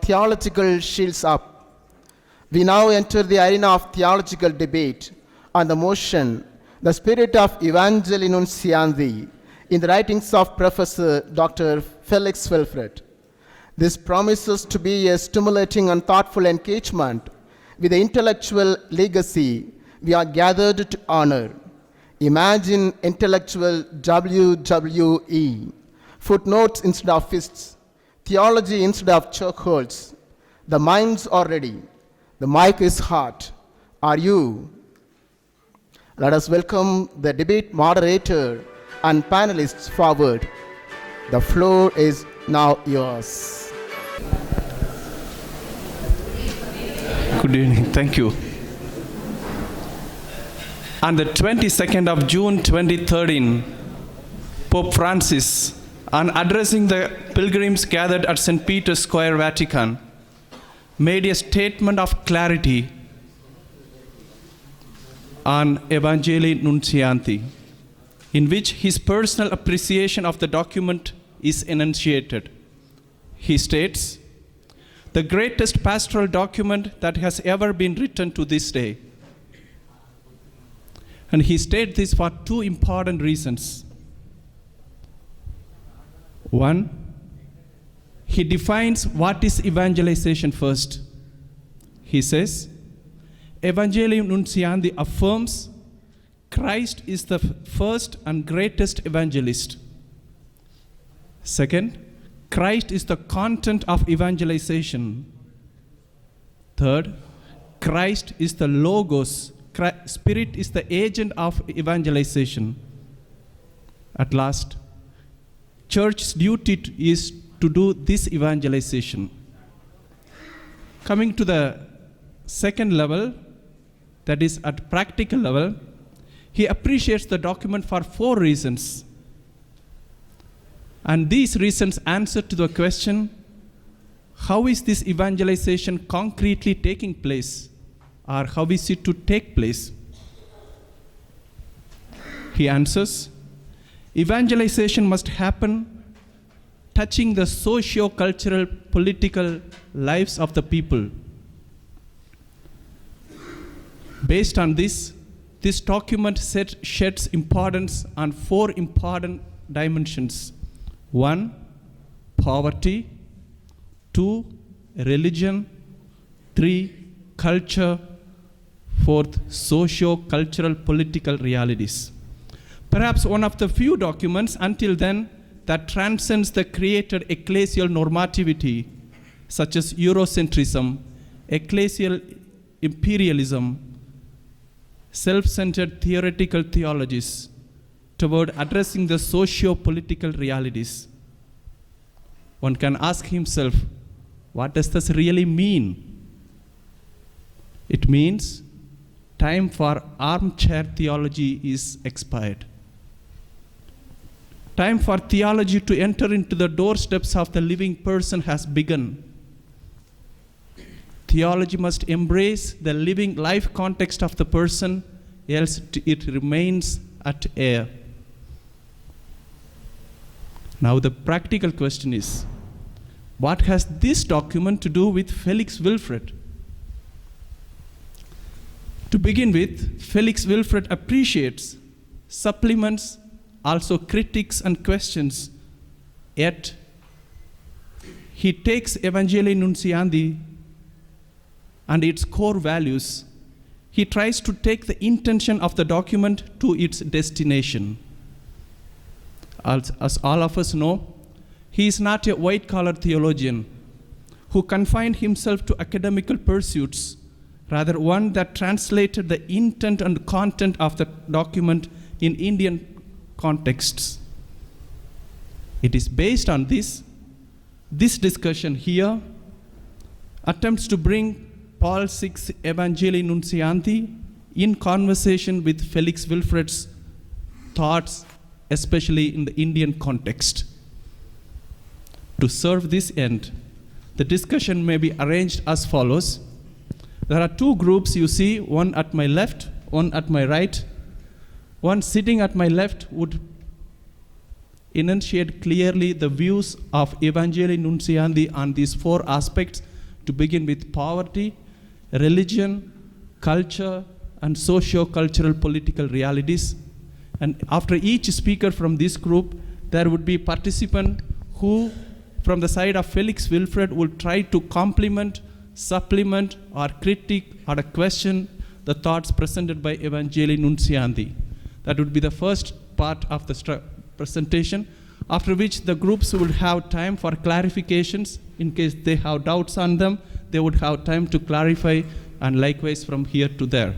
Theological shields up. We now enter the arena of theological debate on the motion, the spirit of Evangelium Nuntiantii, in the writings of Professor Dr. Felix Wilfred. This promises to be a stimulating and thoughtful engagement with the intellectual legacy we are gathered to honor. Imagine intellectual WWE. Footnotes instead of fists. Theology instead of chokeholds. The minds are ready. The mic is hot. Are you? Let us welcome the debate moderator and panelists forward. The floor is now yours. Good evening. Thank you. On the 22nd of June 2013, Pope Francis, on addressing the pilgrims gathered at St. Peter's Square, Vatican, made a statement of clarity on Evangelium Nuntiantii, in which his personal appreciation of the document is enunciated. He states, "The greatest pastoral document that has ever been written to this day." And he stated this for two important reasons. One, he defines what is evangelization first. He says, Evangelium Nuntiantii affirms Christ is the first and greatest evangelist. Second, Christ is the content of evangelization. Third, Christ is the logos. Spirit is the agent of evangelization. At last, Church's duty is to do this evangelization. Coming to the second level, that is at practical level, he appreciates the document for four reasons. And these reasons answer to the question, how is this evangelization concretely taking place? Or how is it to take place? He answers, evangelization must happen touching the socio-cultural, political lives of the people. Based on this document sheds importance on four important dimensions. 1, poverty. 2, religion. 3, culture. 4th, socio-cultural political realities. Perhaps one of the few documents until then that transcends the created ecclesial normativity, such as Eurocentrism, ecclesial imperialism, self-centered theoretical theologies, toward addressing the socio-political realities. One can ask himself, what does this really mean? It means time for armchair theology is expired. Time for theology to enter into the doorsteps of the living person has begun. Theology must embrace the living life context of the person, else it remains at air. Now the practical question is, what has this document to do with Felix Wilfred? To begin with, Felix Wilfred appreciates, supplements, also critiques and questions, yet he takes Evangelium Nuntiantii and its core values. He tries to take the intention of the document to its destination. As all of us know, he is not a white-collar theologian who confined himself to academical pursuits, rather one that translated the intent and content of the document in Indian contexts. It is based on this discussion here attempts to bring Paul VI's Evangelium Nuntiantii in conversation with Felix Wilfred's thoughts, especially in the Indian context. To serve this end, the discussion may be arranged as follows. There are two groups you see, one at my left, one at my right. One sitting at my left would enunciate clearly the views of Evangelium Nuntiantii on these four aspects, to begin with poverty, religion, culture, and socio-cultural political realities. And after each speaker from this group, there would be participant who, from the side of Felix Wilfred, would try to complement, supplement, or critique or question the thoughts presented by Evangelium Nuntiantii. That would be the first part of the presentation, after which the groups would have time for clarifications. In case they have doubts on them, they would have time to clarify, and likewise from here to there.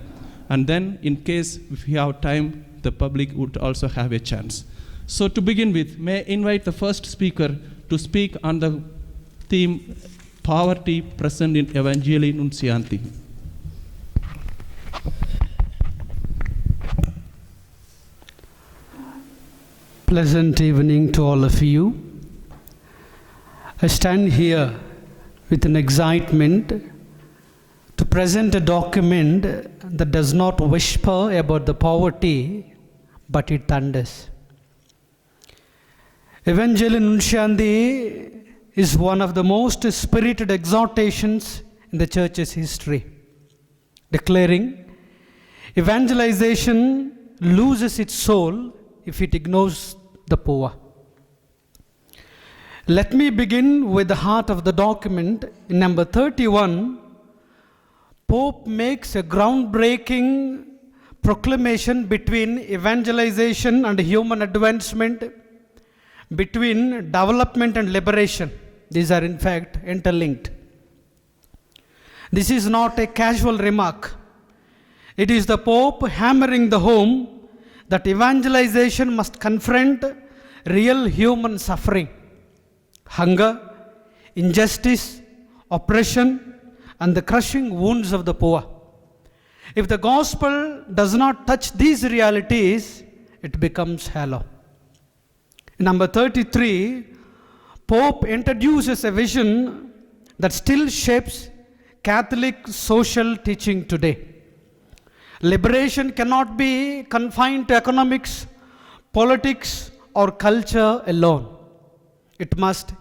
And then, in case if we have time, the public would also have a chance. So to begin with, may I invite the first speaker to speak on the theme poverty present in Evangelium Nuntiantii. Pleasant evening to all of you. I stand here with an excitement to present a document that does not whisper about the poverty, but it thunders. Evangelium Nuntiantii is one of the most spirited exhortations in the church's history, declaring evangelization loses its soul if it ignores the poor. Let me begin with the heart of the document. In number 31, Pope makes a groundbreaking proclamation between evangelization and human advancement, between development and liberation. These are in fact interlinked. This is not a casual remark. It is the Pope hammering the home that evangelization must confront real human suffering, hunger, injustice, oppression, and the crushing wounds of the poor. If the gospel does not touch these realities, it becomes hollow. In number 33, Pope introduces a vision that still shapes Catholic social teaching today. Liberation cannot be confined to economics, politics, or culture alone. It must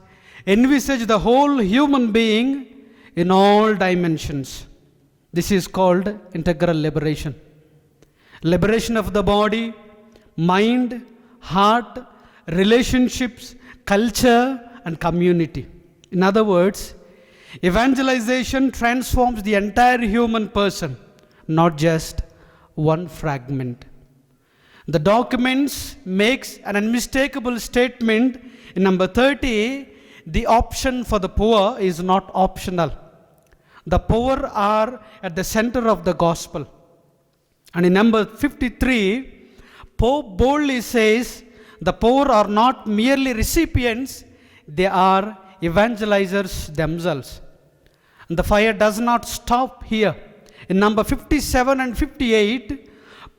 envisage the whole human being in all dimensions. This is called integral liberation. Liberation of the body, mind, heart, relationships, culture, and community. In other words, evangelization transforms the entire human person, not just one fragment. The document makes an unmistakable statement in number 30. The option for the poor is not optional. The poor are at the center of the gospel. And in number 53, Pope boldly says the poor are not merely recipients, they are evangelizers themselves. And the fire does not stop here. In number 57 and 58,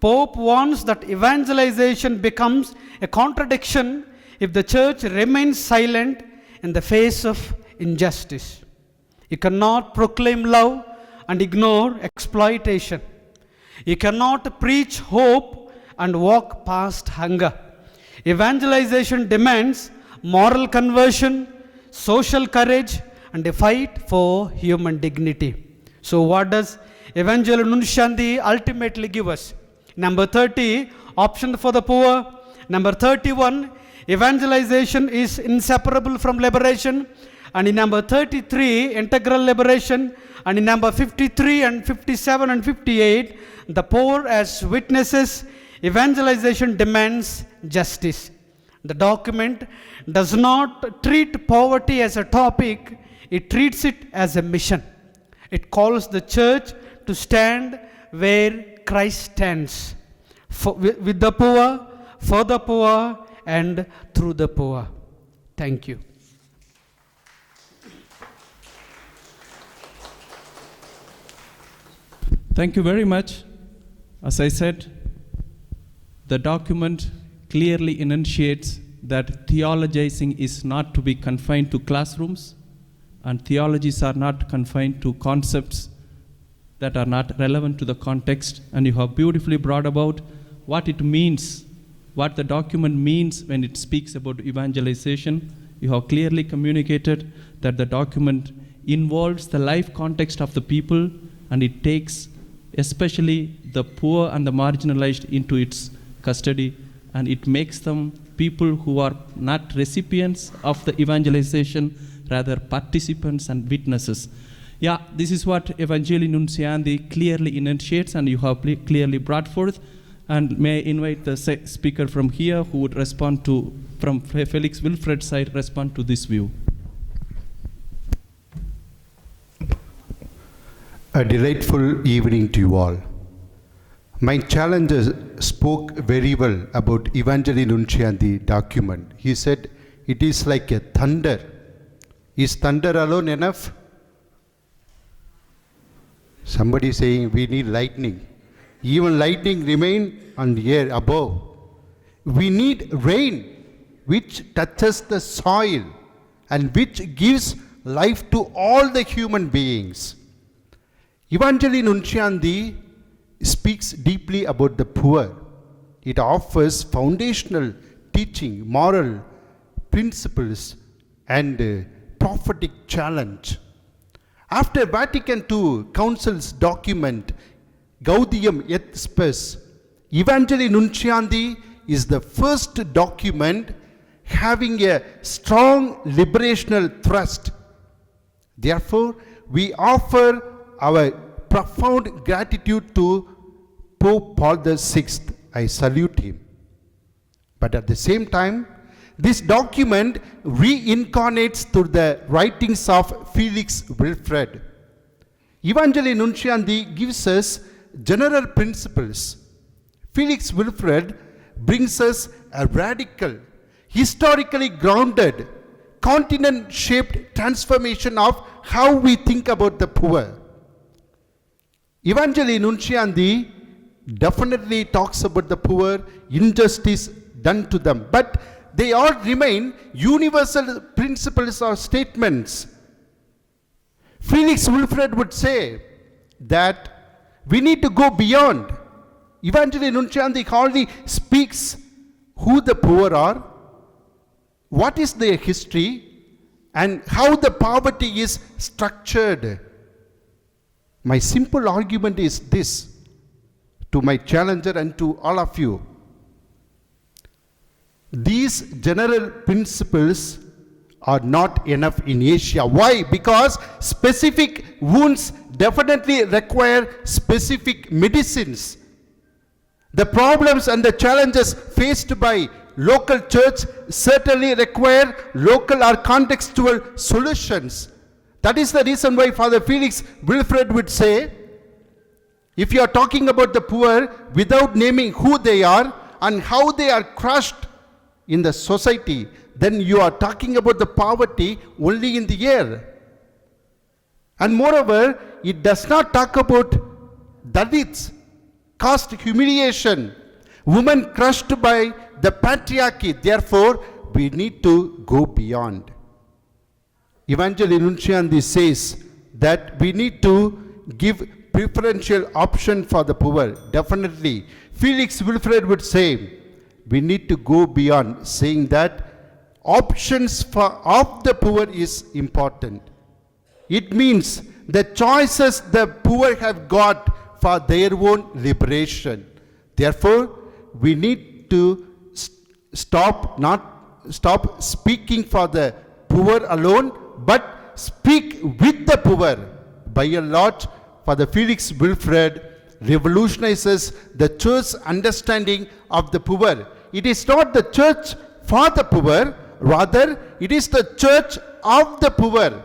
Pope warns that evangelization becomes a contradiction if the church remains silent in the face of injustice. You cannot proclaim love and ignore exploitation. You cannot preach hope and walk past hunger. Evangelization demands moral conversion, social courage, and a fight for human dignity. So what does Evangelium Nuntiantii ultimately give us? Number 30, option for the poor. Number 31, evangelization is inseparable from liberation. And in number 33, integral liberation. And in number 53 and 57 and 58, the poor as witnesses, evangelization demands justice. The document does not treat poverty as a topic, it treats it as a mission. It calls the church to stand where Christ stands, with the poor, for the poor, and through the poor. Thank you. Thank you very much. As I said, the document clearly enunciates that theologizing is not to be confined to classrooms, and theologies are not confined to concepts that are not relevant to the context. And you have beautifully brought about what it means what the document means when it speaks about evangelization. You have clearly communicated that the document involves the life context of the people, and it takes especially the poor and the marginalized into its custody, and it makes them people who are not recipients of the evangelization, rather participants and witnesses. Yeah, this is what Evangelium Nuntiantii clearly enunciates, and you have clearly brought forth. And may I invite the speaker from here who would respond to, from Felix Wilfred's side, respond to this view. A delightful evening to you all. My challenger spoke very well about Evangelium Nuntiantii document. He said it is like a thunder. Is thunder alone enough? Somebody saying we need lightning. Even lightning remain on the air above. We need rain which touches the soil and which gives life to all the human beings. Evangelium Nuntiantii speaks deeply about the poor. It offers foundational teaching, moral principles, and prophetic challenge. After Vatican II Council's document, Gaudium et Spes, Evangelium Nuntiantii is the first document having a strong liberational thrust. Therefore, we offer our profound gratitude to Pope Paul VI. I salute him. But at the same time, this document reincarnates through the writings of Felix Wilfred. Evangelium Nuntiantii gives us general principles. Felix Wilfred brings us a radical, historically grounded, continent-shaped transformation of how we think about the poor. Evangelium Nuntiantii definitely talks about the poor, injustice done to them, but they all remain universal principles or statements. Felix Wilfred would say that we need to go beyond. Evangelium Nuntiantii hardly speaks who the poor are, what is their history, and how the poverty is structured. My simple argument is this to my challenger and to all of you. These general principles are not enough in Asia. Why? Because specific wounds definitely require specific medicines. The problems and the challenges faced by local church certainly require local or contextual solutions. That is the reason why Father Felix Wilfred would say, if you are talking about the poor without naming who they are and how they are crushed in the society, then you are talking about the poverty only in the air. And moreover, it does not talk about Dalits, caste humiliation, women crushed by the patriarchy. Therefore, we need to go beyond. Evangelium Nuntiantii says that we need to give preferential option for the poor. Definitely. Felix Wilfred would say, we need to go beyond, saying that options of the poor is important. It means the choices the poor have got for their own liberation. Therefore, we need to stop speaking for the poor alone, but speak with the poor. By and large, Father Felix Wilfred revolutionizes the church's understanding of the poor. It is not the church for the poor, rather it is the church of the poor.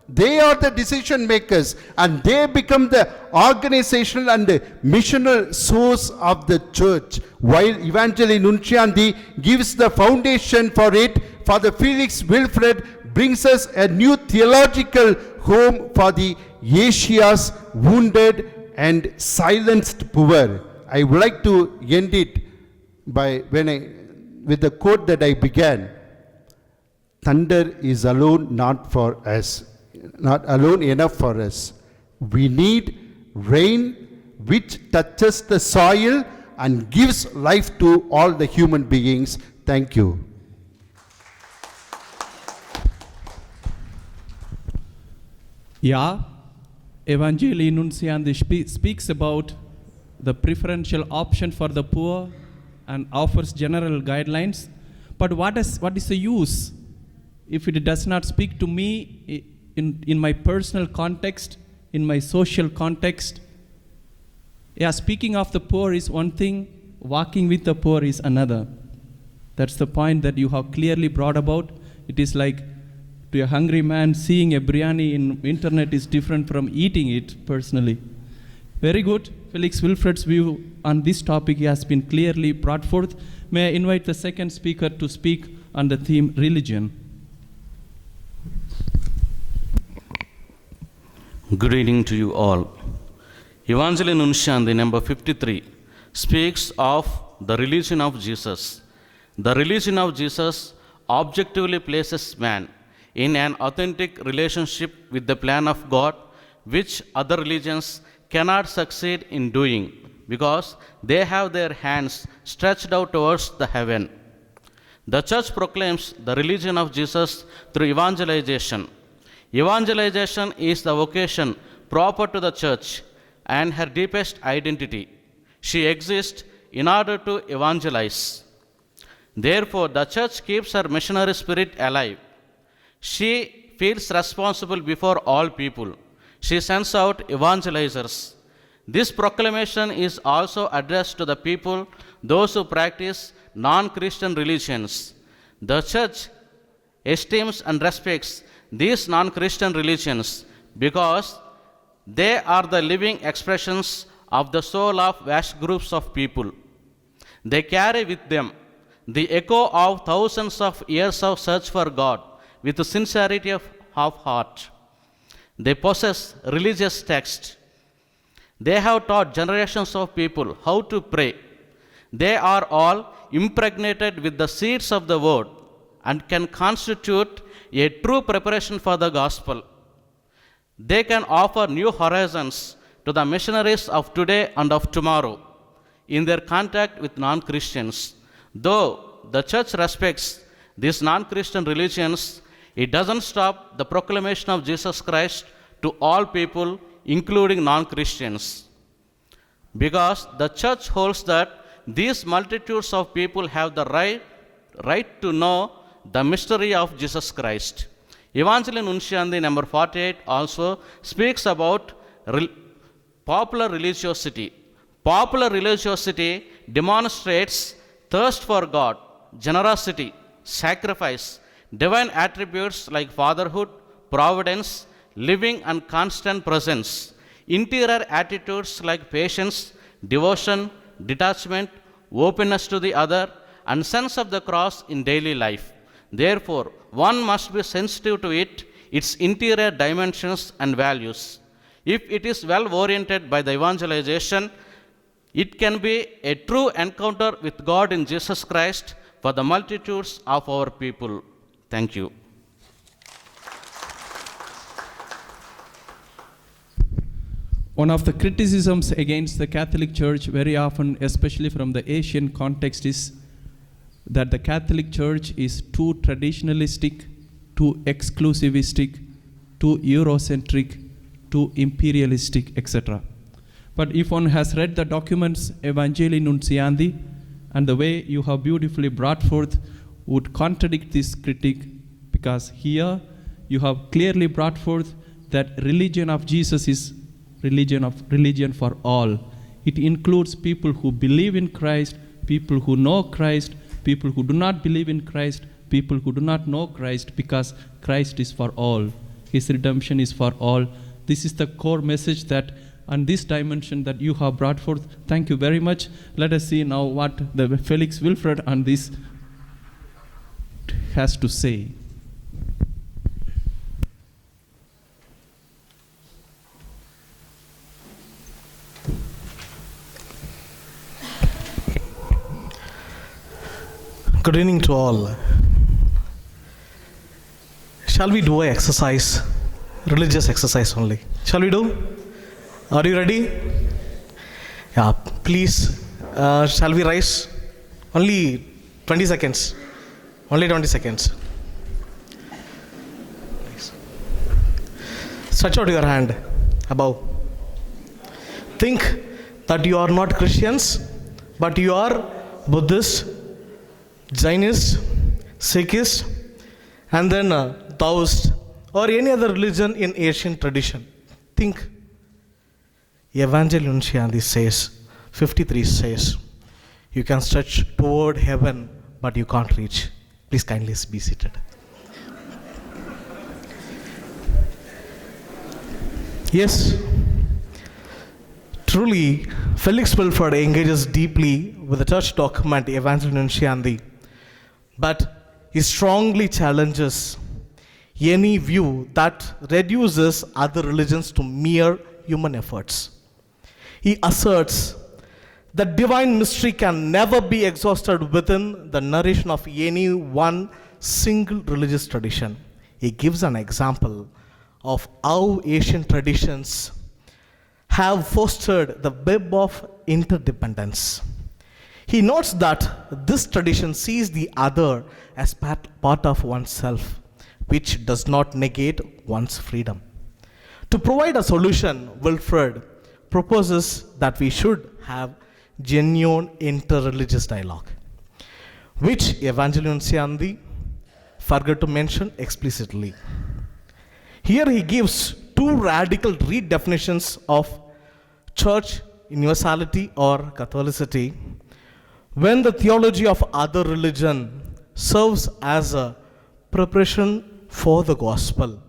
They are the decision makers and they become the organizational and missional source of the church. While Evangelium Nuntiantii gives the foundation for it, Father Felix Wilfred brings us a new theological home for the Asia's wounded and silenced poor. I would like to end it with the quote that I began. Thunder is alone not for us, not alone enough for us. We need rain which touches the soil and gives life to all the human beings. Thank you. Yeah, Evangelium Nuntiantii speaks about the preferential option for the poor and offers general guidelines. But what is the use if it does not speak to me in my personal context, in my social context? Yeah, speaking of the poor is one thing, walking with the poor is another. That's the point that you have clearly brought about. It is like to a hungry man, seeing a biryani in internet is different from eating it personally. Very good. Felix Wilfred's view on this topic has been clearly brought forth. May I invite the second speaker to speak on the theme religion. Good evening to you all. Evangelium Nuntiantii number 53 speaks of the religion of Jesus. The religion of Jesus objectively places man in an authentic relationship with the plan of God, which other religions cannot succeed in doing because they have their hands stretched out towards the heaven. The church proclaims the religion of Jesus through evangelization. Evangelization is the vocation proper to the church and her deepest identity. She exists in order to evangelize. Therefore, the church keeps her missionary spirit alive. She feels responsible before all people. She sends out evangelizers. This proclamation is also addressed to the people, those who practice non-Christian religions. The church esteems and respects these non-Christian religions because they are the living expressions of the soul of vast groups of people. They carry with them the echo of thousands of years of search for God with sincerity of heart. They possess religious texts. They have taught generations of people how to pray. They are all impregnated with the seeds of the word and can constitute a true preparation for the gospel. They can offer new horizons to the missionaries of today and of tomorrow in their contact with non-Christians. Though the church respects these non-Christian religions, it doesn't stop the proclamation of Jesus Christ to all people, including non-Christians. Because the church holds that these multitudes of people have the right to know the mystery of Jesus Christ. Evangelium Nuntiantii number 48 also speaks about popular religiosity. Popular religiosity demonstrates thirst for God, generosity, sacrifice, divine attributes like fatherhood, providence, living and constant presence, interior attitudes like patience, devotion, detachment, openness to the other, and sense of the cross in daily life. Therefore, one must be sensitive to its interior dimensions and values. If it is well oriented by the evangelization, it can be a true encounter with God in Jesus Christ for the multitudes of our people. Thank you. One of the criticisms against the Catholic Church very often, especially from the Asian context, is that the Catholic Church is too traditionalistic, too exclusivistic, too Eurocentric, too imperialistic, etc. But if one has read the documents Evangelium Nuntiantii and the way you have beautifully brought forth would contradict this critique, because here you have clearly brought forth that religion of Jesus is religion for all. It includes people who believe in Christ, people who know Christ, people who do not believe in Christ, people who do not know Christ, because Christ is for all. His redemption is for all. This is the core message that on this dimension that you have brought forth. Thank you very much. Let us see now what the Felix Wilfred on this has to say. Good evening to all. Shall we do an exercise? Religious exercise only. Shall we do? Are you ready? Yeah, please Shall we rise? Only 20 seconds. Only 20 seconds. Nice. Stretch out your hand above. Think that you are not Christians, but you are Buddhist, Jainist, Sikhist, and then Taoist, or any other religion in Asian tradition. Think. Evangelium Nuntiantii says, 53 says, you can stretch toward heaven, but you can't reach. Please kindly be seated. Yes, truly, Felix Wilford engages deeply with the church document Evangelium Nuntiantii, but he strongly challenges any view that reduces other religions to mere human efforts. He asserts that divine mystery can never be exhausted within the narration of any one single religious tradition. He gives an example of how Asian traditions have fostered the web of interdependence. He notes that this tradition sees the other as part of oneself, which does not negate one's freedom. To provide a solution, Wilfred proposes that we should have genuine inter-religious dialogue, which Evangelium Nuntiantii forgot to mention explicitly. Here he gives two radical redefinitions of church universality or Catholicity, when the theology of other religion serves as a preparation for the gospel.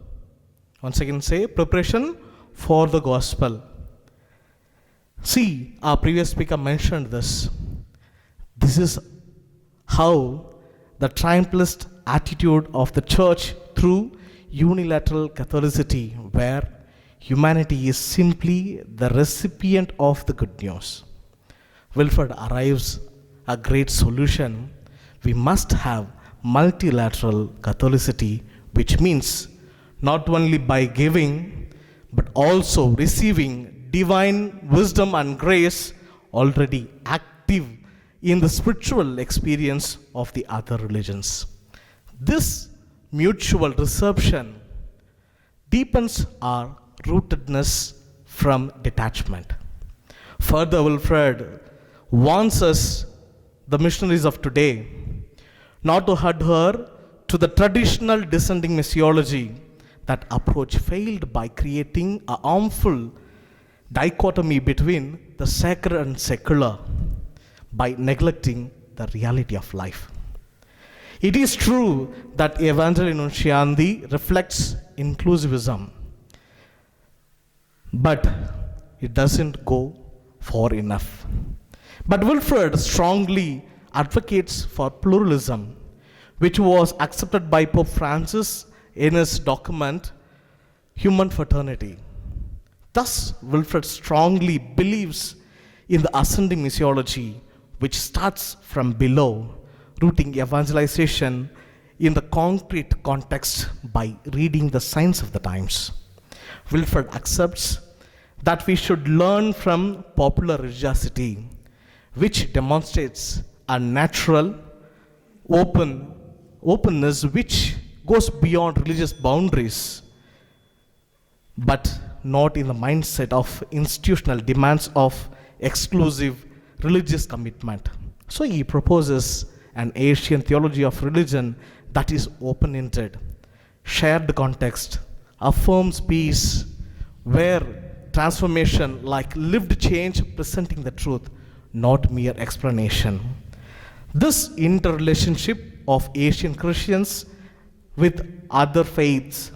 Once again say, preparation for the gospel. See, our previous speaker mentioned this. This is how the triumphalist attitude of the church through unilateral Catholicity, where humanity is simply the recipient of the good news. Wilford arrives a great solution. We must have multilateral Catholicity, which means not only by giving, but also receiving divine wisdom and grace already active in the spiritual experience of the other religions. This mutual reception deepens our rootedness from detachment. Further, Wilfred warns us, the missionaries of today, not to adhere to the traditional descending missiology. That approach failed by creating a harmful dichotomy between the sacred and secular, by neglecting the reality of life. It is true that Evangelium Nuntiantii reflects inclusivism, but it doesn't go far enough. But Wilfred strongly advocates for pluralism, which was accepted by Pope Francis in his document, Human Fraternity. Thus, Wilfred strongly believes in the ascending missiology, which starts from below, rooting evangelization in the concrete context by reading the signs of the times. Wilfred accepts that we should learn from popular religiosity, which demonstrates a natural openness which goes beyond religious boundaries, but not in the mindset of institutional demands of exclusive religious commitment. So he proposes an Asian theology of religion that is open-ended, shared context, affirms peace, where transformation like lived change presenting the truth, not mere explanation. This interrelationship of Asian Christians with other faiths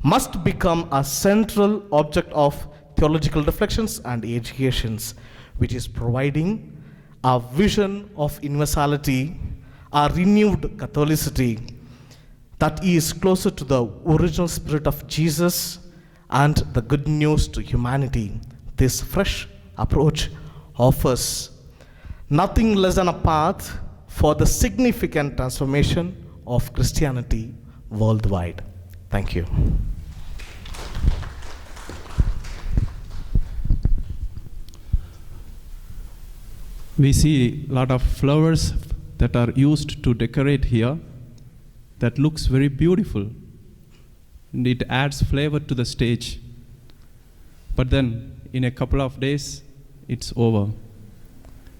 must become a central object of theological reflections and educations, which is providing a vision of universality, a renewed Catholicity that is closer to the original spirit of Jesus and the good news to humanity. This fresh approach offers nothing less than a path for the significant transformation of Christianity worldwide. Thank you. We see a lot of flowers that are used to decorate here that looks very beautiful, and it adds flavor to the stage. But then in a couple of days, it's over.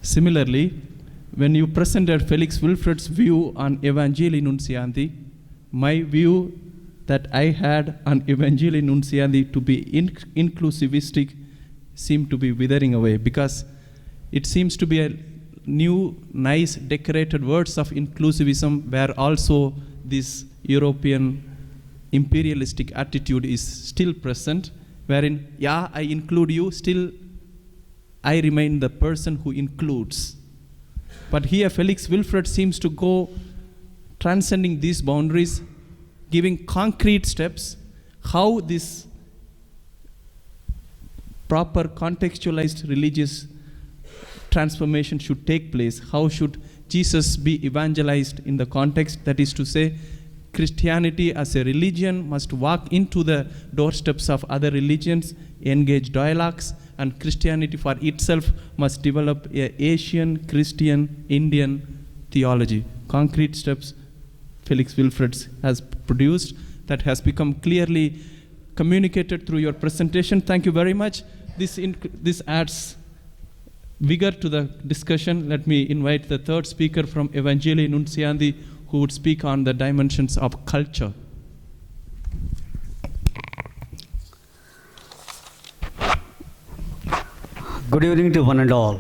Similarly, when you presented Felix Wilfred's view on Evangelium Nuntiantii, my view that I had on Evangelium Nuntiantii to be inclusivistic seemed to be withering away, because it seems to be a new, nice, decorated words of inclusivism where also this European imperialistic attitude is still present, wherein, yeah, I include you, still I remain the person who includes. But here Felix Wilfred seems to go transcending these boundaries, giving concrete steps how this proper contextualized religious transformation should take place. How should Jesus be evangelized in the context? That is to say, Christianity as a religion must walk into the doorsteps of other religions, engage dialogues, and Christianity for itself must develop an Asian, Christian, Indian theology. Concrete steps Felix Wilfred has produced that has become clearly communicated through your presentation. Thank you very much. This adds vigor to the discussion. Let me invite the third speaker from Evangelium Nuntiantii, who would speak on the dimensions of culture. Good evening to one and all.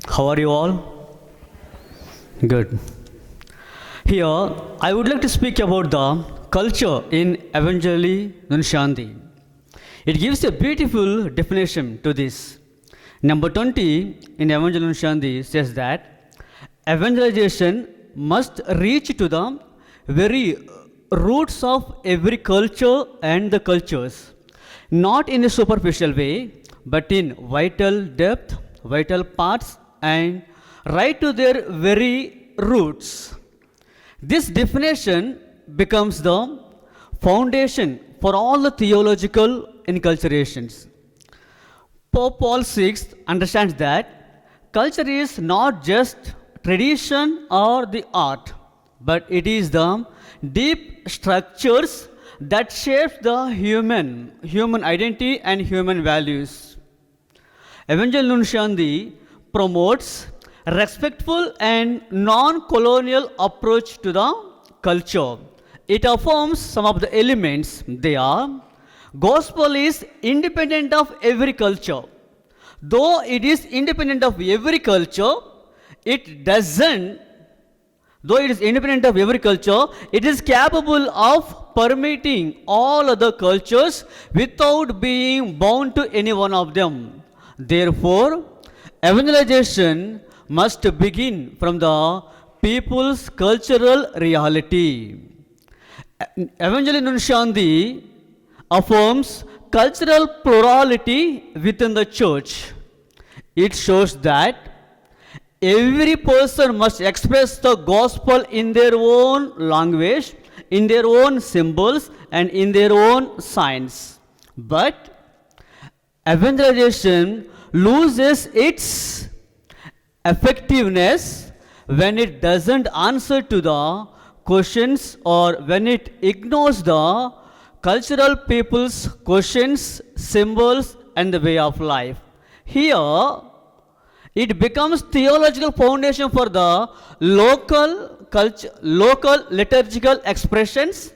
How are you all? Good. Here, I would like to speak about the culture in Evangelium Nuntiantii. It gives a beautiful definition to this. Number 20 in Evangelium Nuntiantii says that evangelization must reach to the very roots of every culture and the cultures, not in a superficial way, but in vital depth, vital parts, and right to their very roots. This definition becomes the foundation for all the theological inculturations. Pope Paul VI understands that culture is not just tradition or the art, but it is the deep structures that shape the human identity and human values. Evangelium Nuntiantii promotes respectful and non-colonial approach to the culture. It affirms some of the elements. They are: gospel is independent of every culture. Though it is independent of every culture, it is capable of permeating all other cultures without being bound to any one of them. Therefore, evangelization must begin from the people's cultural reality. Evangelium Nuntiantii affirms cultural plurality within the church. It shows that every person must express the gospel in their own language, in their own symbols, and in their own signs. But evangelization loses its effectiveness when it doesn't answer to the questions, or when it ignores the cultural people's questions, symbols, and the way of life. Here, it becomes theological foundation for the local culture, local liturgical expressions,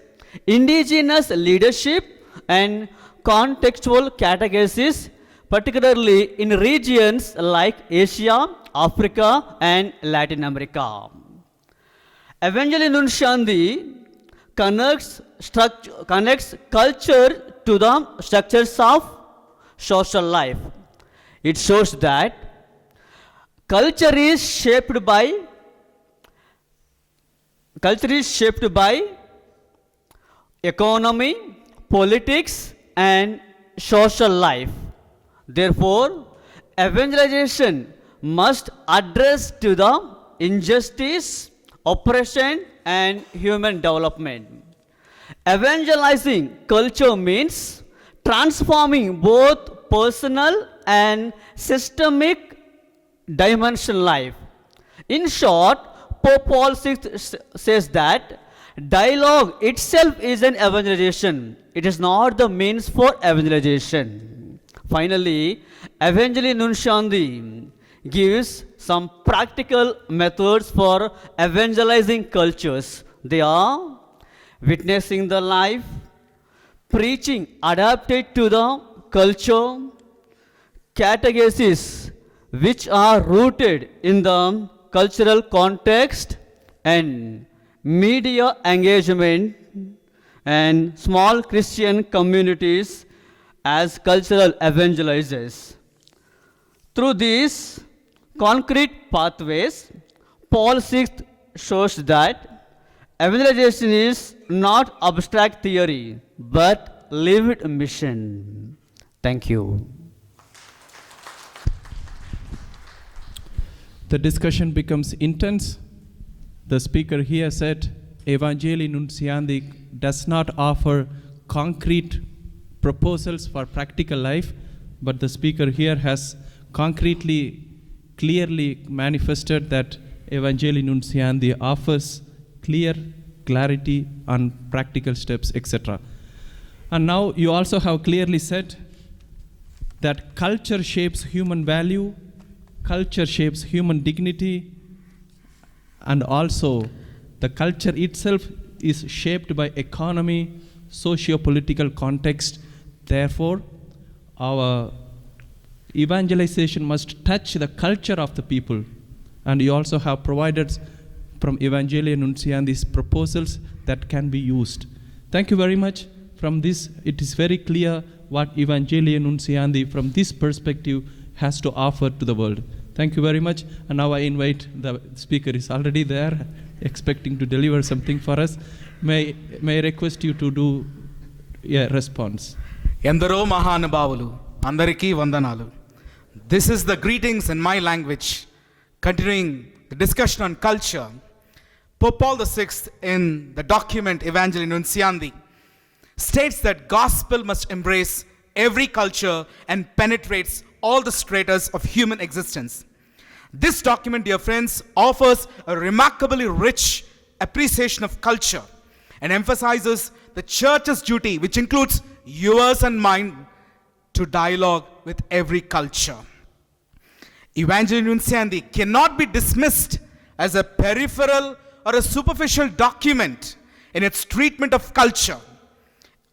indigenous leadership, and contextual catechesis, particularly in regions like Asia, Africa, and Latin America. Evangelium Nuntiantii connects culture to the structures of social life. It shows that culture is shaped by economy, politics, and social life. Therefore, evangelization must address to the injustice, oppression, and human development. Evangelizing culture means transforming both personal and systemic dimension life. In short, Pope Paul VI says that dialogue itself is an evangelization. It is not the means for evangelization. Finally, Evangelium Nuntiantii gives some practical methods for evangelizing cultures. They are witnessing the life, preaching adapted to the culture, catechesis which are rooted in the cultural context, and media engagement and small Christian communities as cultural evangelizers. Through these concrete pathways, Paul VI shows that evangelization is not abstract theory but lived mission. Thank you. The discussion becomes intense. The speaker here said Evangelium Nuntiantii does not offer concrete proposals for practical life, but the speaker here has concretely, clearly manifested that Evangelium Nuntiantii offers clear clarity on practical steps, etc. And now you also have clearly said that culture shapes human value, culture shapes human dignity, and also the culture itself is shaped by economy, socio-political context. Therefore, our evangelization must touch the culture of the people. And you also have provided from Evangelium Nuntiantii's proposals that can be used. Thank you very much. From this, it is very clear what Evangelium Nuntiantii from this perspective has to offer to the world. Thank you very much. And now I invite the speaker is already there, expecting to deliver something for us. May I request you to do a response. ఎందరో మహానుభావులు అందరికీ వందనాలు. This is the greetings in my language. Continuing the discussion on culture, Pope Paul VI in the document Evangelium Nuntiantii states that gospel must embrace every culture and penetrates all the stratas of human existence. This document, dear friends, offers a remarkably rich appreciation of culture and emphasizes the church's duty, which includes yours and mine, to dialogue with every culture. Evangelium Nuntiantii cannot be dismissed as a peripheral or a superficial document in its treatment of culture.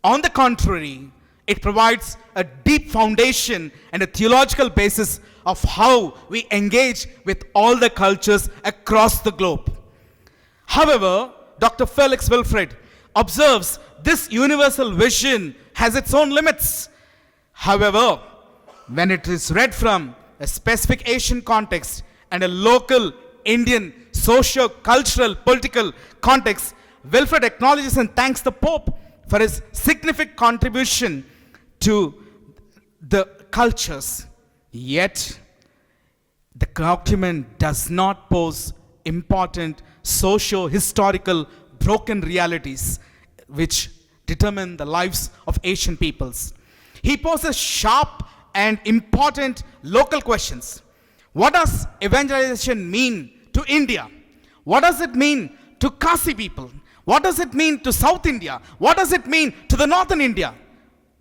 On the contrary, it provides a deep foundation and a theological basis of how we engage with all the cultures across the globe. However, Dr. Felix Wilfred observes this universal vision has its own limits. However, when it is read from a specific Asian context and a local Indian socio-cultural political context, Wilfred acknowledges and thanks the Pope for his significant contribution to the cultures. Yet, the document does not pose important socio-historical broken realities which determine the lives of Asian peoples. He poses sharp and important local questions. What does evangelization mean to India? What does it mean to Kasi people? What does it mean to South India? What does it mean to the Northern India?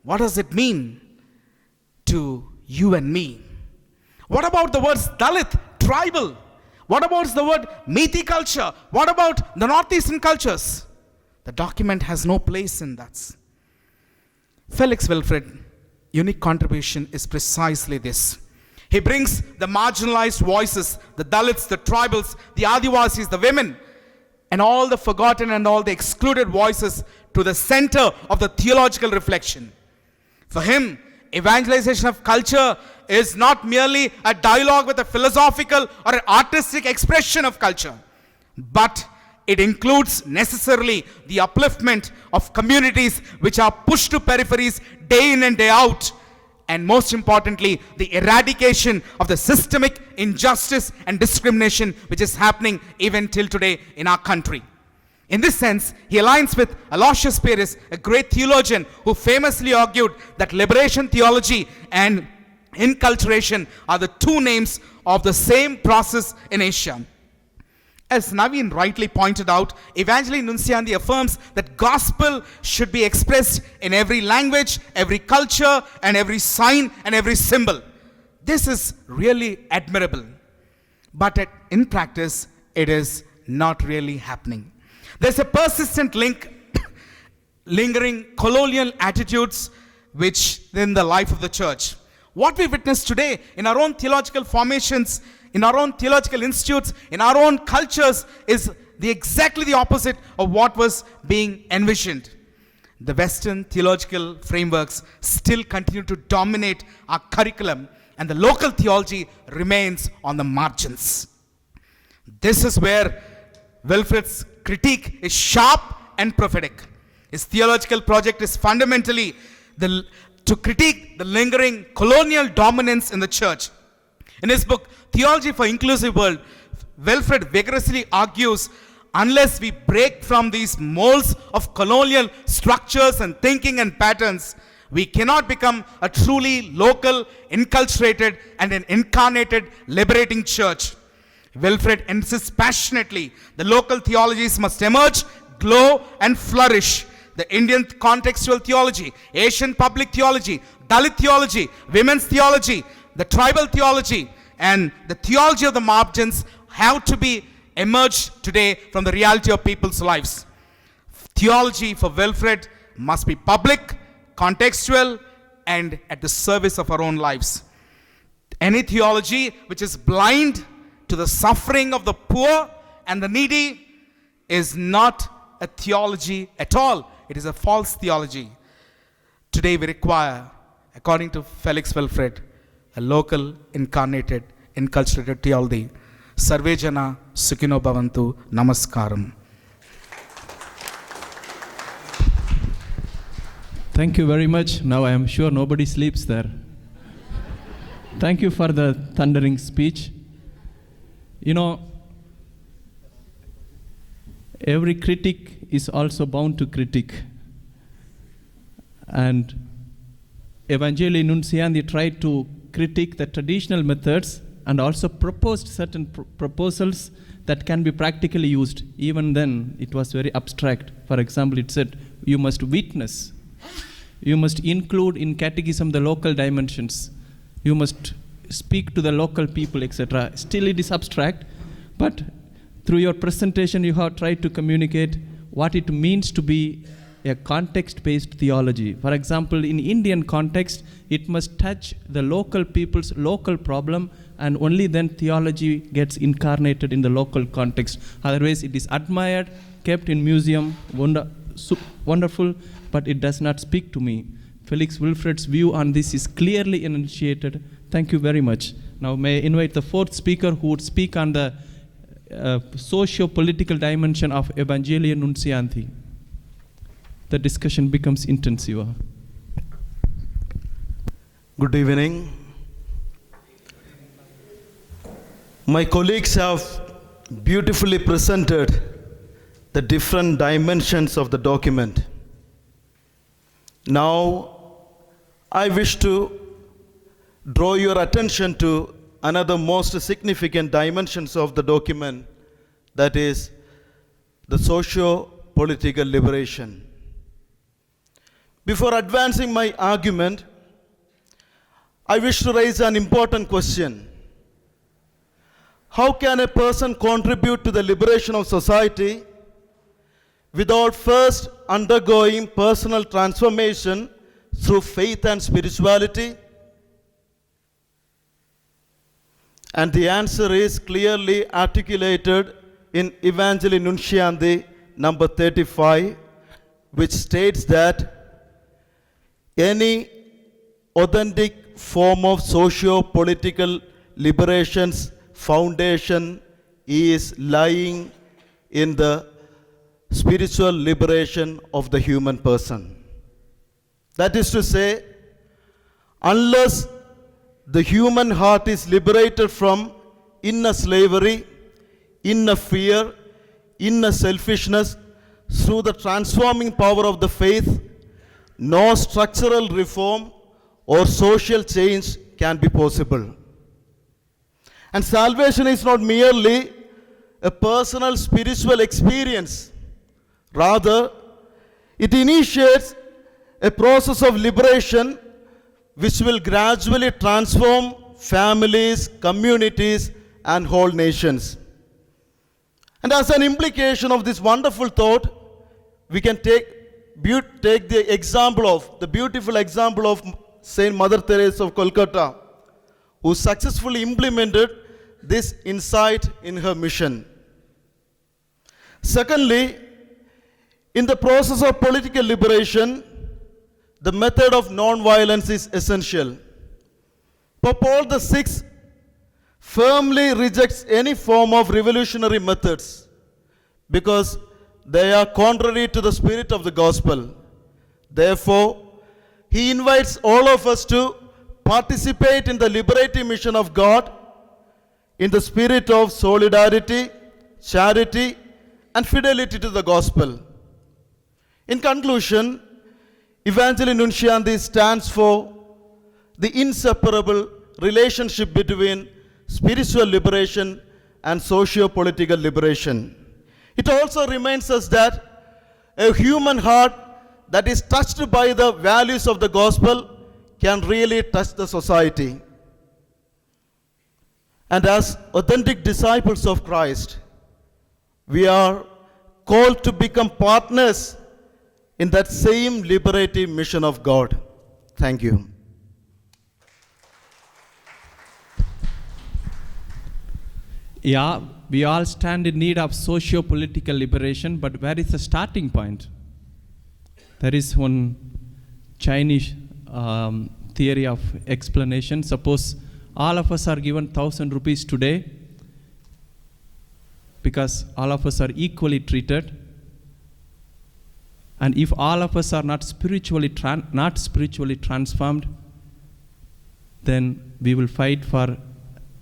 What does it mean to you and me? What about the words Dalit, tribal? What about the word Methi culture? What about the Northeastern cultures? The document has no place in that. Felix Wilfred's unique contribution is precisely this. He brings the marginalized voices, the Dalits, the tribals, the Adivasis, the women, and all the forgotten and all the excluded voices to the center of the theological reflection. For him, evangelization of culture is not merely a dialogue with a philosophical or an artistic expression of culture, but it includes necessarily the upliftment of communities which are pushed to peripheries day in and day out, and most importantly, the eradication of the systemic injustice and discrimination which is happening even till today in our country. In this sense, he aligns with Aloysius Paris, a great theologian who famously argued that liberation theology and inculturation are the two names of the same process in Asia. As Naveen rightly pointed out, Evangelium Nuntiantii affirms that gospel should be expressed in every language, every culture, and every sign and every symbol. This is really admirable. But in practice, it is not really happening. There's a persistent lingering colonial attitudes which in the life of the church. What we witness today in our own theological formations, in our own theological institutes, in our own cultures is exactly the opposite of what was being envisioned. The Western theological frameworks still continue to dominate our curriculum, and the local theology remains on the margins. This is where Wilfred's critique is sharp and prophetic. His theological project is fundamentally to critique the lingering colonial dominance in the church. In his book, Theology for Inclusive World, Wilfred vigorously argues, unless we break from these molds of colonial structures and thinking and patterns, we cannot become a truly local, inculturated, and an incarnated, liberating church. Wilfred insists passionately the local theologies must emerge, glow, and flourish. The Indian contextual theology, Asian public theology, Dalit theology, women's theology, the tribal theology, and the theology of the margins have to be emerged today from the reality of people's lives. Theology for Wilfred must be public, contextual, and at the service of our own lives. Any theology which is blind to the suffering of the poor and the needy is not a theology at all. It is a false theology. Today we require, according to Felix Wilfred, a local, incarnated, inculturated theology. Sarve jana sukhino bhavantu. Namaskaram. Thank you very much. Now I am sure nobody sleeps there. Thank you for the thundering speech. You know, every critic is also bound to critique. And Evangelium Nuntiantii tried to critique the traditional methods and also proposed certain proposals that can be practically used. Even then, it was very abstract. For example, it said, you must witness. You must include in catechism the local dimensions. You must speak to the local people, etc. Still, it is abstract, but through your presentation, you have tried to communicate what it means to be a context-based theology. For example, in Indian context, it must touch the local people's local problem, and only then theology gets incarnated in the local context. Otherwise, it is admired, kept in museum, wonderful, but it does not speak to me. Felix Wilfred's view on this is clearly enunciated. Thank you very much. Now, may I invite the fourth speaker who would speak on the socio-political dimension of Evangelium Nuntiantii. The discussion becomes intensive. Good evening. My colleagues have beautifully presented the different dimensions of the document. Now, I wish to draw your attention to another most significant dimensions of the document, that is the socio-political liberation. Before advancing my argument, I wish to raise an important question. How can a person contribute to the liberation of society without first undergoing personal transformation through faith and spirituality? And the answer is clearly articulated in Evangelium Nuntiantii number 35, which states that any authentic form of socio-political liberation's foundation is lying in the spiritual liberation of the human person. That is to say, unless the human heart is liberated from inner slavery, inner fear, inner selfishness through the transforming power of the faith, no structural reform or social change can be possible. And salvation is not merely a personal spiritual experience. Rather, it initiates a process of liberation which will gradually transform families, communities, and whole nations. And as an implication of this wonderful thought, we can take the example of, the beautiful example of Saint Mother Teresa of Calcutta, who successfully implemented this insight in her mission. Secondly, in the process of political liberation, the method of non-violence is essential. Pope Paul VI firmly rejects any form of revolutionary methods because they are contrary to the spirit of the gospel. Therefore, he invites all of us to participate in the liberating mission of God in the spirit of solidarity, charity, and fidelity to the gospel. In conclusion, Evangelium Nuntiantii stands for the inseparable relationship between spiritual liberation and socio-political liberation. It also reminds us that a human heart that is touched by the values of the gospel can really touch the society. And as authentic disciples of Christ, we are called to become partners in that same liberating mission of God. Thank you. Yeah, we all stand in need of socio-political liberation, but where is the starting point? There is one Chinese theory of explanation. Suppose all of us are given 1,000 rupees today because all of us are equally treated. And if all of us are not spiritually transformed, then we will fight for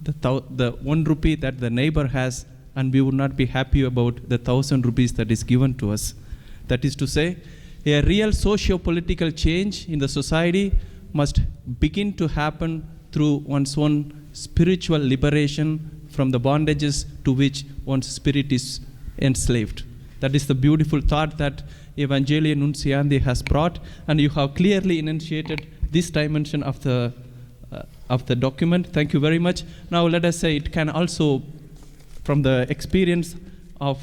the 1 rupee that the neighbor has, and we would not be happy about the 1,000 rupees that is given to us. That is to say, a real socio-political change in the society must begin to happen through one's own spiritual liberation from the bondages to which one's spirit is enslaved. That is the beautiful thought that Evangelium Nuntiantii has brought, and you have clearly enunciated this dimension of the document. Thank you very much. Now let us say it can also, from the experience of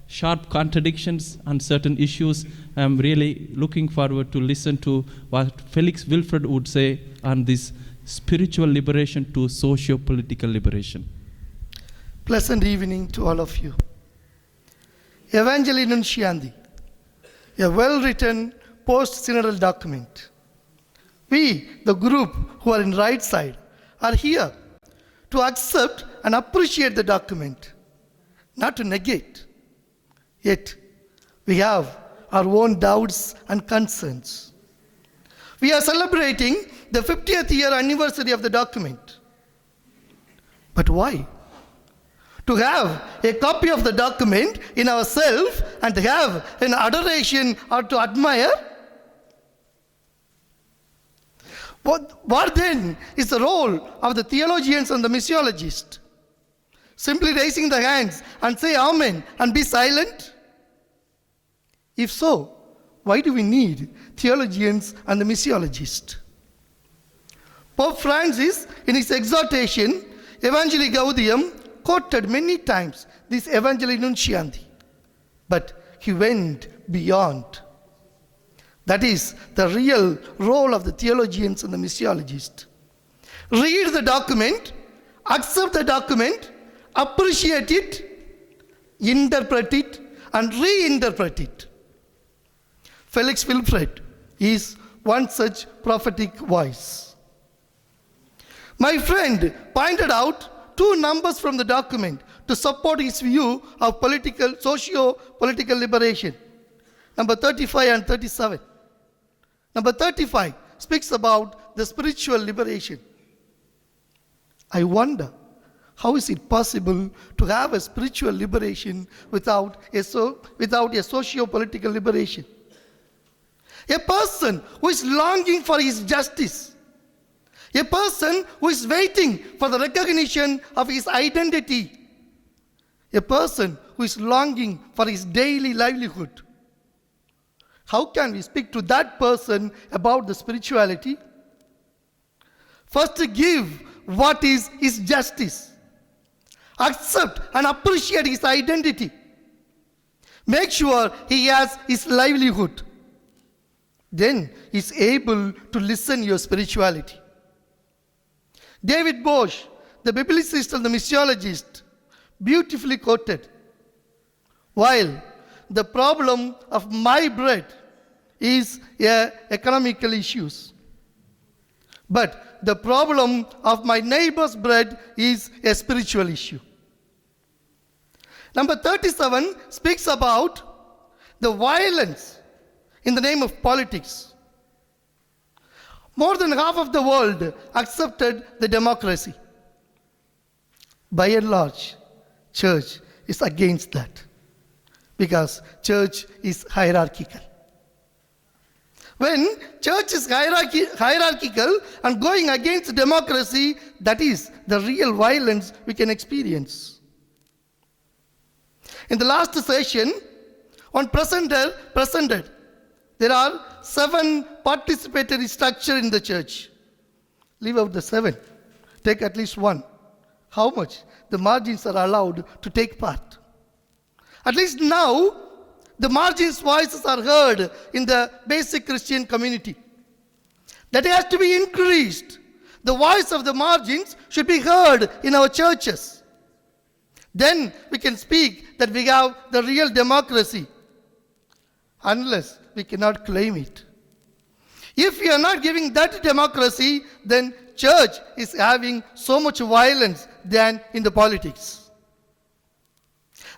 sharp contradictions on certain issues, I'm really looking forward to listen to what Felix Wilfred would say on this spiritual liberation to socio-political liberation. Pleasant evening to all of you. Evangelium Nuntiantii, a well-written post-synodal document. We, the group who are in right side, are here to accept and appreciate the document, not to negate. Yet, we have our own doubts and concerns. We are celebrating the 50th year anniversary of the document. But why? To have a copy of the document in ourselves and to have an adoration or to admire? What then is the role of the theologians and the missiologists? Simply raising the hands and say Amen and be silent? If so, why do we need theologians and the missiologists? Pope Francis, in his exhortation, Evangelii Gaudium, quoted many times this Evangelium Nuntiantii, but he went beyond. That is the real role of the theologians and the missiologists. Read the document, accept the document, appreciate it, interpret it, and reinterpret it. Felix Wilfred is one such prophetic voice. My friend pointed out 2 numbers from the document to support his view of socio-political liberation. Number 35 and 37. Number 35 speaks about the spiritual liberation. I wonder, how is it possible to have a spiritual liberation without a socio-political liberation? A person who is longing for his justice, A person who is waiting for the recognition of his identity. A person who is longing for his daily livelihood. How can we speak to that person about the spirituality? First, give what is his justice. Accept and appreciate his identity. Make sure he has his livelihood. Then he is able to listen your spirituality. David Bosch, the biblicist and the missiologist, beautifully quoted, while the problem of my bread is economical issues, but the problem of my neighbor's bread is a spiritual issue. Number 37 speaks about the violence in the name of politics. More than half of the world accepted the democracy. By and large, church is against that because church is hierarchical. When church is hierarchical and going against democracy, that is the real violence we can experience. In the last session on presented, there are 7 participatory structure in the church. Leave out the 7. Take at least 1. How much? The margins are allowed to take part. At least now, the margins' voices are heard in the basic Christian community. That has to be increased. The voice of the margins should be heard in our churches. Then we can speak that we have the real democracy, unless we cannot claim it. If we are not giving that democracy, then church is having so much violence than in the politics.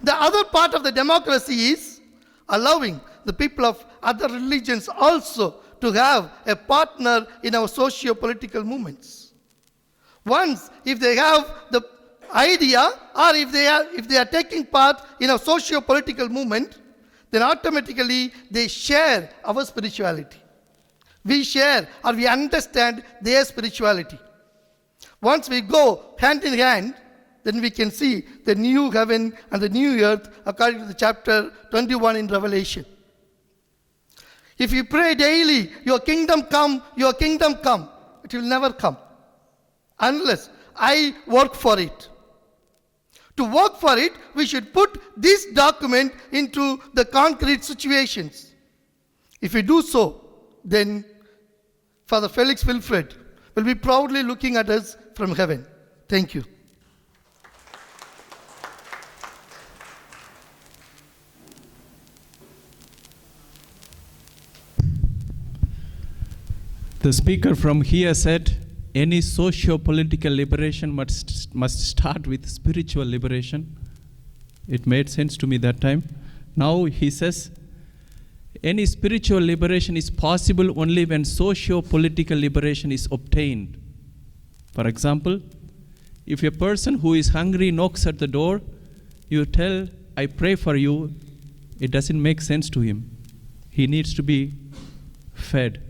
The other part of the democracy is allowing the people of other religions also to have a partner in our socio-political movements. Once, if they have the idea or if they are taking part in a socio-political movement, then automatically they share our spirituality. We share or we understand their spirituality. Once we go hand in hand, then we can see the new heaven and the new earth according to the chapter 21 in Revelation. If you pray daily, your kingdom come, it will never come unless I work for it. To work for it, we should put this document into the concrete situations. If we do so, then Father Felix Wilfred will be proudly looking at us from heaven. Thank you. The speaker from here said, any socio-political liberation must start with spiritual liberation. It made sense to me that time. Now he says, any spiritual liberation is possible only when socio-political liberation is obtained. For example, if a person who is hungry knocks at the door, you tell, I pray for you, it doesn't make sense to him. He needs to be fed.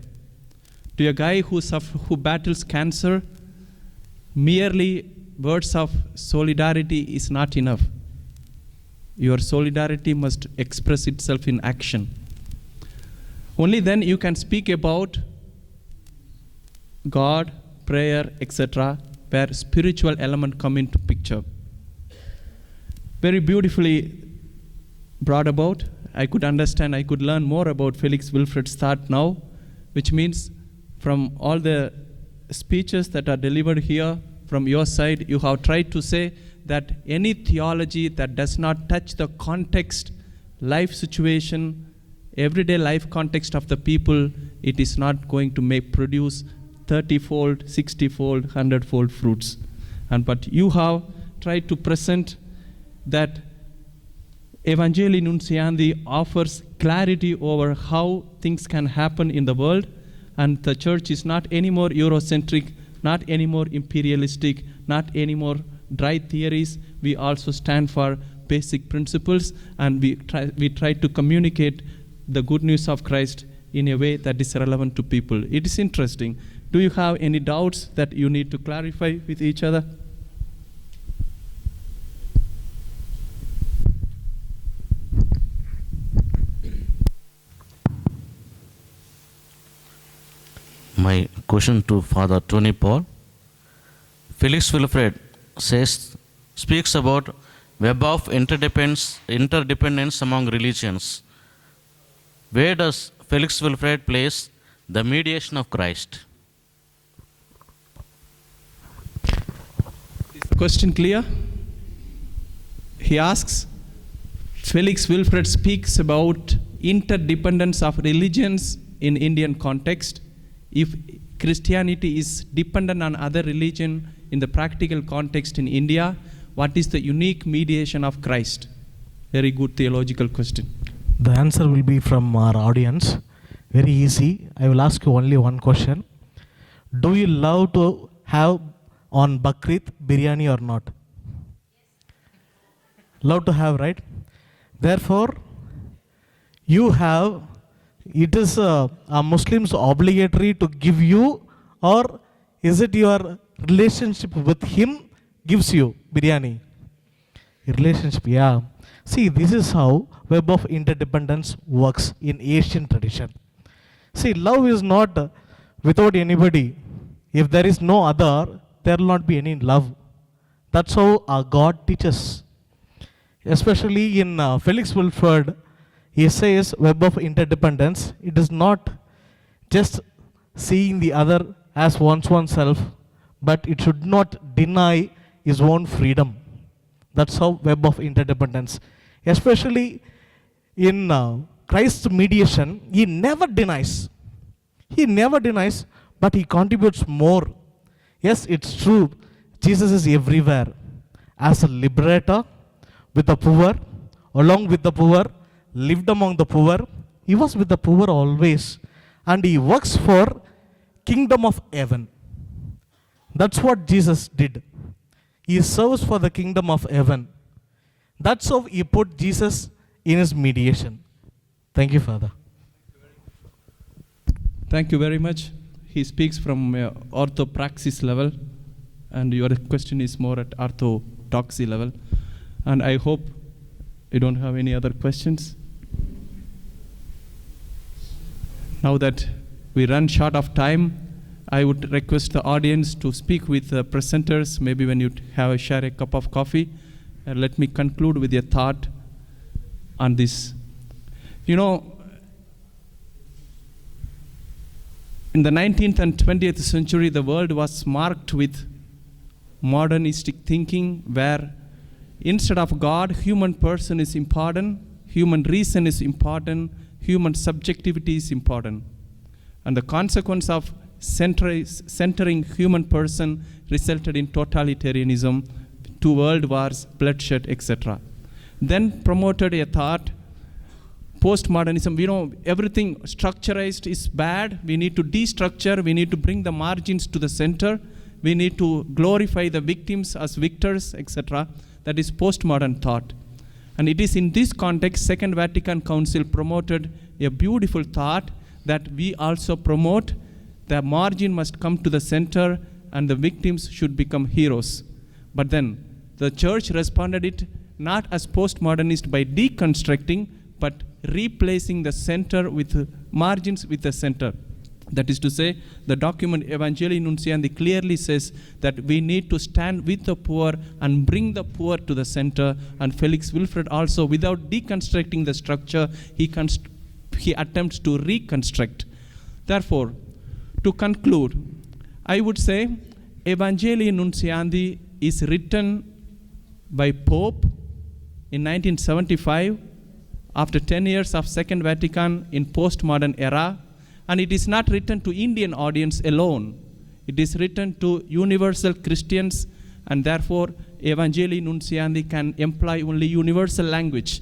To a guy who battles cancer, merely words of solidarity is not enough. Your solidarity must express itself in action. Only then you can speak about God, prayer, etc., where spiritual element come into picture. Very beautifully brought about. I could understand, I could learn more about Felix Wilfred's thought now, which means from all the speeches that are delivered here from your side, you have tried to say that any theology that does not touch the context, life situation, everyday life context of the people, it is not going to produce 30-fold, 60-fold, 100-fold fruits. But you have tried to present that Evangelium Nuntiantii offers clarity over how things can happen in the world, and the church is not anymore Eurocentric, not anymore imperialistic, not anymore dry theories. We also stand for basic principles, and we try to communicate the good news of Christ in a way that is relevant to people. It is interesting. Do you have any doubts that you need to clarify with each other? My question to Father Tony Paul. Felix Wilfred speaks about web of interdependence among religions. Where does Felix Wilfred place the mediation of Christ? Is the question clear? He asks, Felix Wilfred speaks about interdependence of religions in Indian context. If Christianity is dependent on other religion in the practical context in India, what is the unique mediation of Christ? Very good theological question. The answer will be from our audience. Very easy. I will ask you only one question. Do you love to have on Bakrid biryani or not? Love to have, right? Therefore, you have, it is a Muslim's obligatory to give you, or is it your relationship with him gives you biryani? Relationship, yeah. See, this is how web of interdependence works in Asian tradition. See, love is not without anybody. If there is no other, there will not be any love. That's how our God teaches. Especially in Felix Wilfred, he says web of interdependence. It is not just seeing the other as oneself, but it should not deny his own freedom. That's how web of interdependence. Especially in Christ's mediation, he never denies. He never denies, but he contributes more. Yes, it's true. Jesus is everywhere. As a liberator with the poor, along with the poor, lived among the poor. He was with the poor always. And he works for kingdom of heaven. That's what Jesus did. He serves for the kingdom of heaven. That's how he put Jesus in his mediation. Thank you, Father. Thank you very much. He speaks from orthopraxis level, and your question is more at orthodoxy level. And I hope you don't have any other questions. Now that we run short of time, I would request the audience to speak with the presenters, maybe when you share a cup of coffee. Let me conclude with a thought on this. You know, in the 19th and 20th century, the world was marked with modernistic thinking, where instead of God, human person is important, human reason is important, human subjectivity is important. And the consequence of centering human person resulted in totalitarianism, 2 world wars, bloodshed, etc. Then promoted a thought, postmodernism. You know, everything structurized is bad. We need to destructure. We need to bring the margins to the center. We need to glorify the victims as victors, etc. That is postmodern thought. And it is in this context, Second Vatican Council promoted a beautiful thought that we also promote. The margin must come to the center and the victims should become heroes. But then the church responded it not as postmodernist by deconstructing, but replacing the center with margins with the center. That is to say, the document Evangelium Nuntiantii clearly says that we need to stand with the poor and bring the poor to the center. And Felix Wilfred also, without deconstructing the structure, he attempts to reconstruct. Therefore, to conclude, I would say Evangelium Nuntiantii is written by Pope in 1975 after 10 years of Second Vatican in postmodern era. And it is not written to Indian audience alone. It is written to universal Christians, and therefore Evangelium Nuntiantii can employ only universal language.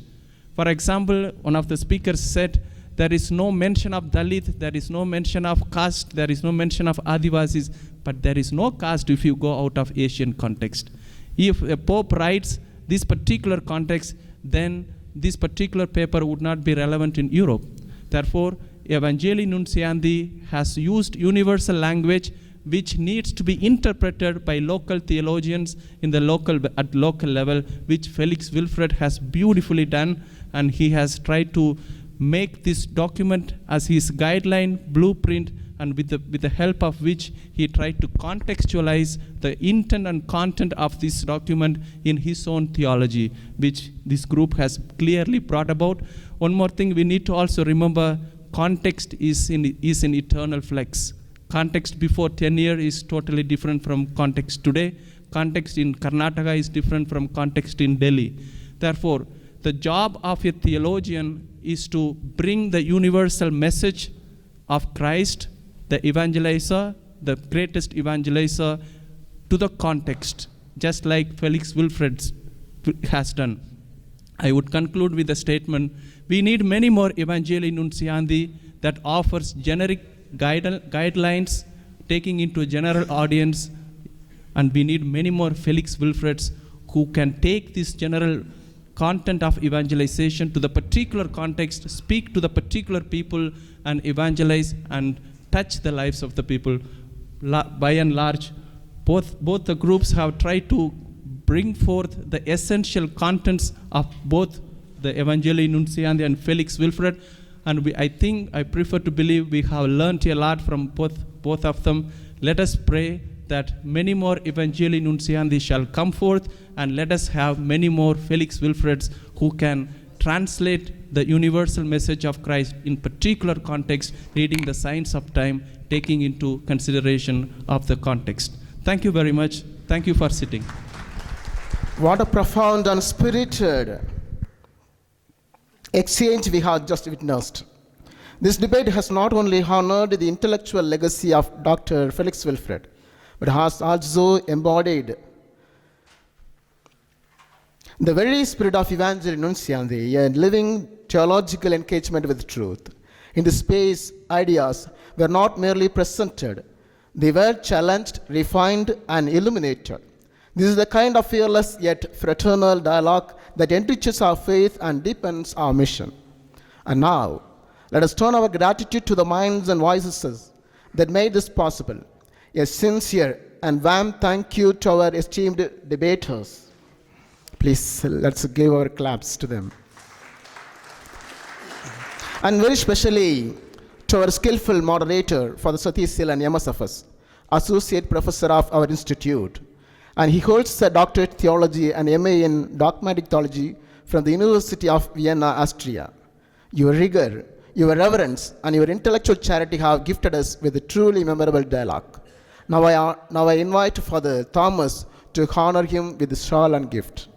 For example, one of the speakers said, there is no mention of Dalit, there is no mention of caste, there is no mention of Adivasis, but there is no caste if you go out of Asian context. If a Pope writes this particular context, then this particular paper would not be relevant in Europe. Therefore, Evangelium Nuntiantii has used universal language which needs to be interpreted by local theologians at local level, which Felix Wilfred has beautifully done, and he has tried to make this document as his guideline, blueprint, and with the help of which he tried to contextualize the intent and content of this document in his own theology, which this group has clearly brought about. One more thing we need to also remember, context is in eternal flux. Context before 10 years is totally different from context today. Context in Karnataka is different from context in Delhi. Therefore, the job of a theologian is to bring the universal message of Christ, the evangelizer, the greatest evangelizer, to the context, just like Felix Wilfred has done. I would conclude with a statement: we need many more Evangelium Nuntiantii that offers generic guidelines taking into a general audience, and we need many more Felix Wilfreds who can take this general content of evangelization to the particular context, speak to the particular people, and evangelize and touch the lives of the people. By and large, both the groups have tried to bring forth the essential contents of both the Evangelium Nuntiantii and Felix Wilfred, and I prefer to believe we have learned a lot from both of them. Let us pray that many more Evangelium Nuntiantii shall come forth, and let us have many more Felix Wilfreds who can translate the universal message of Christ in particular context, reading the signs of time, taking into consideration of the context. Thank you very much. Thank you for sitting. What a profound and spirited exchange we have just witnessed. This debate has not only honored the intellectual legacy of Dr. Felix Wilfred, but has also embodied the very spirit of Evangelium Nuntiantii, a living theological engagement with truth. In this space, ideas were not merely presented, they were challenged, refined, and illuminated. This is the kind of fearless yet fraternal dialogue that enriches our faith and deepens our mission. And now, let us turn our gratitude to the minds and voices that made this possible. A sincere and warm thank you to our esteemed debaters. Please, let's give our claps to them. And very specially to our skillful moderator for the Sathishil and MSFS, Associate Professor of our Institute. And he holds a doctorate theology and MA in dogmatic theology from the University of Vienna, Austria. Your rigor, your reverence, and your intellectual charity have gifted us with a truly memorable dialogue. Now I invite Father Thomas to honor him with the shawl and gift.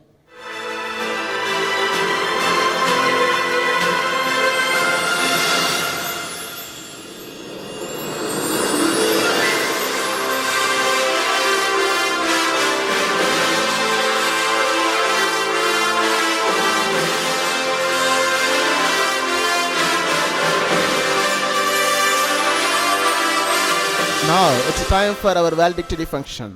Now it's time for our valedictory function.